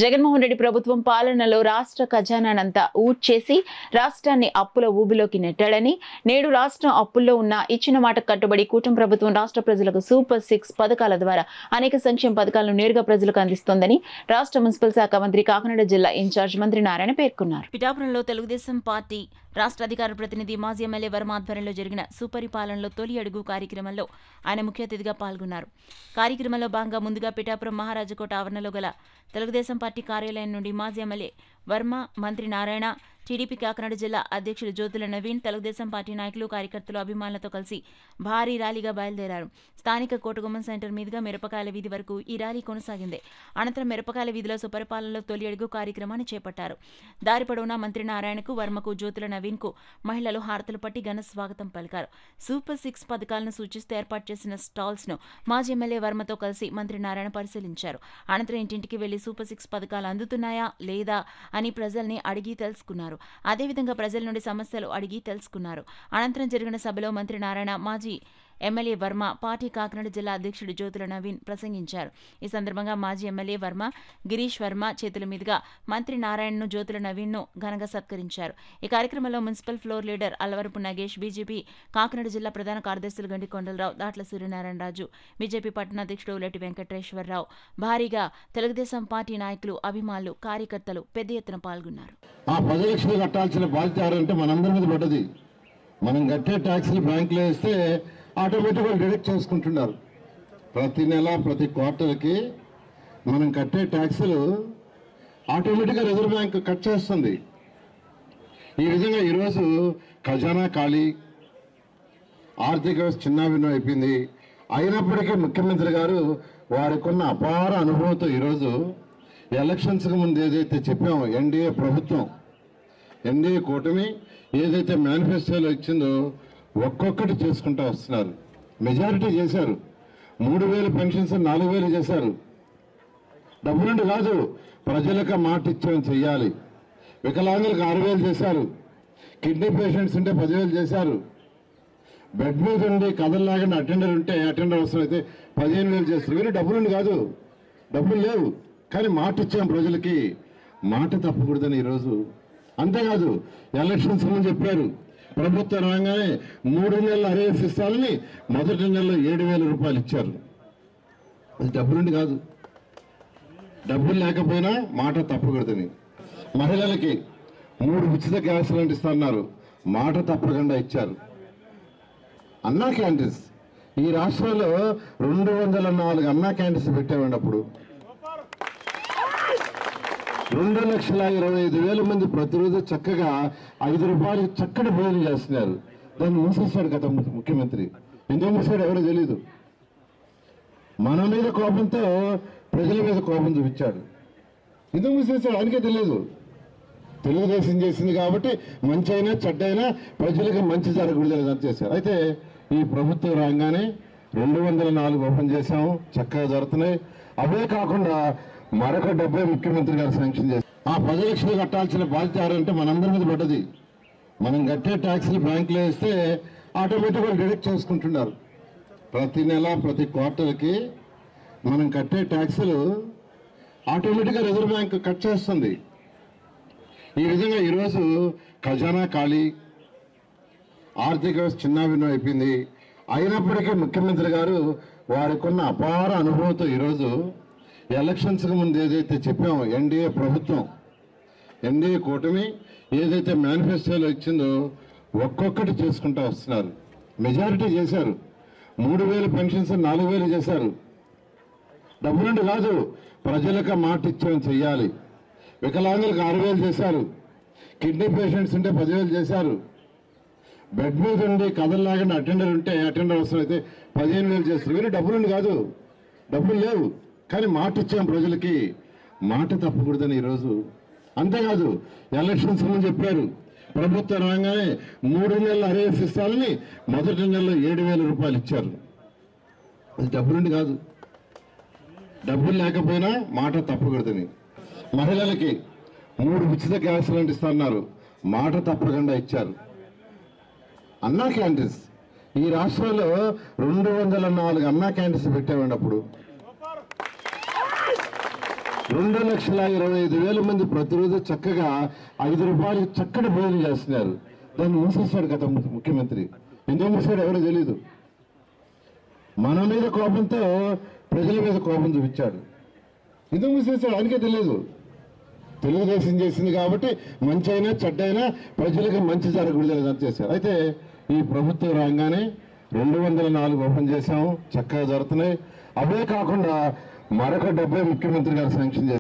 జగన్మోహన్ రెడ్డి ప్రభుత్వం పాలనలో రాష్ట్ర ఖజానానంతా ఊడ్చేసి రాష్ట్రాన్ని అప్పుల ఊబిలోకి నెట్టాడని, నేడు రాష్ట్రం అప్పుల్లో ఉన్న ఇచ్చిన మాట కట్టుబడి కూటమి ప్రభుత్వం రాష్ట్ర ప్రజలకు సూపర్ 6 పథకాల ద్వారా అనేక సంక్షేమ పథకాలను నేరుగా ప్రజలకు అందిస్తోందని రాష్ట్ర మున్సిపల్ శాఖ మంత్రి కాకినాడ జిల్లా ఇన్ఛార్జ్ మంత్రి నారాయణ పేర్కొన్నారు. పిఠాపురంలో తెలుగుదేశం పార్టీ రాష్ట్ర అధికార ప్రతినిధి మాజీ ఎమ్మెల్యే వర్మ ఆధ్వర్యంలో జరిగిన సుపరిపాలనలో తొలి అడుగు కార్యక్రమంలో ఆయన ముఖ్య అతిథిగా పాల్గొన్నారు. కార్యక్రమంలో భాగంగా ముందుగా పిఠాపురం మహారాజకోట ఆవరణలో గల తెలుగుదేశం పార్టీ కార్యాలయం నుండి మాజీ ఎమ్మెల్యే వర్మ, మంత్రి నారాయణ, టీడీపీ కాకినాడ జిల్లా అధ్యక్షుడు జ్యోతుల నవీన్, తెలుగుదేశం పార్టీ నాయకులు, కార్యకర్తలు, అభిమానులతో కలిసి భారీ ర్యాలీగా బయలుదేరారు. స్థానిక కోటగుమ్మం సెంటర్ మీదుగా మిరపకాయల వీధి వరకు ఈ ర్యాలీ కొనసాగింది. అనంతరం మిరపకాయల వీధిలో సుపరిపాలనలో తొలి అడుగు కార్యక్రమాన్ని చేపట్టారు. దారి పొడవునా మంత్రి నారాయణకు, వర్మకు, జ్యోతుల నవీన్కు మహిళలు హారతులు పట్టి ఘన స్వాగతం పలికారు. సూపర్ 6 పథకాలను సూచిస్తూ ఏర్పాటు చేసిన స్టాల్స్ను మాజీ ఎమ్మెల్యే వర్మతో కలిసి మంత్రి నారాయణ పరిశీలించారు. అనంతరం ఇంటింటికి వెళ్లి సూపర్ 6 పథకాలు అందుతున్నాయా లేదా అని ప్రజల్ని అడిగి తెలుసుకున్నారు. అదేవిధంగా ప్రజల నుండి సమస్యలు అడిగి తెలుసుకున్నారు. అనంతరం జరిగిన సభలో మంత్రి నారాయణ, మాజీ ఎమ్మెల్యే వర్మ, పార్టీ కాకినాడ జిల్లా అధ్యక్షుడు జ్యోతుల నవీన్ ప్రసంగించారు. ఈ సందర్భంగా మాజీ ఎమ్మెల్యే వర్మ, గిరీష్ వర్మ చేతుల మీదుగా మంత్రి నారాయణను, జ్యోతుల నవీన్ను ఘనంగా సత్కరించారు. ఈ కార్యక్రమంలో municipal floor leader Allavarapu Nagesh, BJP Kakinada జిల్లా ప్రధాన కార్యదర్శులు గండి కొండలరావు, దాట్ల సూర్యనారాయణరాజు, బీజేపీ పట్టణ అధ్యక్షుడు ఉలటి వెంకటేశ్వరరావు, భారీగా తెలుగుదేశం పార్టీ నాయకులు, అభిమానులు, కార్యకర్తలు పెద్ద ఎత్తున పాల్గొన్నారు. ఆ 10 లక్షలు కట్టాల్సిన బాధ్యత ఎవరంటే మనందరి మీద పడ్డది. మనం కట్టే ట్యాక్స్లు బ్యాంకులో వేస్తే ఆటోమేటిక్గా డిడక్ట్ చేసుకుంటున్నారు. ప్రతి నెల, ప్రతి క్వార్టర్కి మనం కట్టే ట్యాక్సులు ఆటోమేటిక్గా రిజర్వ్ బ్యాంక్ కట్ చేస్తుంది. ఈ విధంగా ఈరోజు ఖజానా ఖాళీ, ఆర్థిక వ్యవస్థ చిన్నాభిన్నం అయిపోయింది. అయినప్పటికీ ముఖ్యమంత్రి గారు వారికున్న అపార అనుభవంతో ఈరోజు ఎలక్షన్స్కి ముందు ఏదైతే చెప్పామో ఎన్డీఏ ప్రభుత్వం, ఎన్డీఏ కూటమి ఏదైతే మేనిఫెస్టోలో ఇచ్చిందో ఒక్కొక్కటి చేసుకుంటూ వస్తున్నారు. మెజారిటీ చేశారు. 3000 పెన్షన్స్ 4000 చేశారు. డబ్బులుండి కాదు, ప్రజలకు మాట ఇచ్చామని చెయ్యాలి. వికలాంగులకు 6000 చేశారు. కిడ్నీ పేషెంట్స్ ఉంటే 10,000 చేశారు. బెడ్ మీద ఉండి కథల్లాగా అటెండర్ ఉంటే అటెండర్ అవసరం అయితే 15,000 చేస్తారు. వీరు డబ్బులుండి కాదు, డబ్బులు లేవు, కానీ మాట ఇచ్చాం ప్రజలకి, మాట తప్పకూడదని ఈరోజు. అంతేకాదు, ఎలక్షన్స్ ముందు చెప్పారు ప్రభుత్వం రాగానే 3 నెలల అరేస్ ఇస్తారని, మొదటి నెలలో 7,000 రూపాయలు ఇచ్చారు. అది డబ్బులుండి కాదు, డబ్బులు లేకపోయినా మాట తప్పకూడదని. మహిళలకి 3 ఉచిత గ్యాస్ సిలిండర్ ఇస్తున్నారు, మాట తప్పకుండా ఇచ్చారు. అన్నా క్యాంటీన్స్ ఈ రాష్ట్రంలో 204 అన్నా క్యాంటీన్స్ పెట్టామండి. అప్పుడు 2,25,000 మంది ప్రతిరోజు చక్కగా 5 రూపాయలకి చక్కటి భోజనం చేస్తున్నారు. దాన్ని మూసేస్తాడు గత ముఖ్యమంత్రి. ఎందుకు మూసాడు ఎవరో తెలీదు. మన మీద కోపంతో ప్రజల మీద కోపం చూపించాడు. ఎందుకు మూసేస్తాడు ఆయనకే తెలియదు. తెలుగుదేశం చేసింది కాబట్టి మంచి అయినా చెడ్డైనా ప్రజలకు మంచి జరగకూడదని చేశారు. అయితే ఈ ప్రభుత్వం రాగానే 204 ఓపెన్ చేశాము, చక్కగా జరుగుతున్నాయి. అవే కాకుండా మరొక 70 ముఖ్యమంత్రి గారు శాంక్షన్ చేశారు. ఆ 10 లక్షలు కట్టాల్సిన బాధ్యత ఎవరంటే మనందరి మీద పడ్డది. మనం కట్టే ట్యాక్స్లు బ్యాంకులో వేస్తే ఆటోమేటిక్గా డిడక్ట్ చేసుకుంటున్నారు. ప్రతి నెల, ప్రతి క్వార్టర్కి మనం కట్టే ట్యాక్సులు ఆటోమేటిక్గా రిజర్వ్ బ్యాంక్ కట్ చేస్తుంది. ఈ విధంగా ఈరోజు ఖజానా ఖాళీ, ఆర్థిక వ్యవస్థ చిన్నాభిన్నం అయిపోయింది. అయినప్పటికీ ముఖ్యమంత్రి గారు వారికున్న అపార అనుభవంతో ఈరోజు ఎలక్షన్స్కి ముందు ఏదైతే చెప్పామో ఎన్డీఏ ప్రభుత్వం, ఎన్డీఏ కూటమి ఏదైతే మేనిఫెస్టోలో ఇచ్చిందో ఒక్కొక్కటి చేసుకుంటూ వస్తున్నారు. మెజారిటీ చేశారు. 3000 పెన్షన్స్ 4000 చేశారు. డబ్బులుండి కాదు, ప్రజలకు మాట ఇచ్చామని చెయ్యాలి. వికలాంగులకు 6000 చేశారు. కిడ్నీ పేషెంట్స్ ఉంటే 10,000 చేశారు. బెడ్ మీద ఉండి కథల్లాగా అటెండర్ ఉంటే అటెండర్ అవసరం అయితే 15,000 చేస్తారు. వీరు డబ్బులుండి కాదు, డబ్బులు లేవు, కానీ మాట ఇచ్చాం ప్రజలకి, మాట తప్పకూడదని ఈరోజు. అంతేకాదు, ఎలక్షన్స్ ముందు చెప్పారు ప్రభుత్వం రాగానే 3 నెలల అరేస్ ఇస్తారని, మొదటి నెలలో 7,000 రూపాయలు ఇచ్చారు. అది డబ్బులుండి కాదు, డబ్బులు లేకపోయినా మాట తప్పకూడదని. మహిళలకి 3 ఉచిత గ్యాస్ సిలిండర్ ఇస్తున్నారు, మాట తప్పకుండా ఇచ్చారు. అన్నా క్యాంటీన్స్ ఈ రాష్ట్రంలో 204 అన్నా క్యాంటీన్స్ పెట్టామండి. అప్పుడు 2,25,000 మంది ప్రతిరోజు చక్కగా ₹5 చక్కటి భోజనం చేస్తున్నారు. దాన్ని మూసేస్తాడు గత ముఖ్యమంత్రి. ఎందుకు మూసాడు ఎవరో తెలీదు. మన మీద కోపంతో ప్రజల మీద కోపం చూపించాడు. ఎందుకు మూసేస్తాడు ఆయనకే తెలియదు. తెలుగుదేశం చేసింది కాబట్టి మంచి అయినా చెడ్డైనా ప్రజలకు మంచి జరగకూడదని చేశారు. అయితే ఈ ప్రభుత్వం రాగానే 204 ఓపెన్ చేశాము, చక్కగా జరుగుతున్నాయి. అవే కాకుండా మరొక 70 ముఖ్యమంత్రి గారు శాంక్షన్ చేశారు.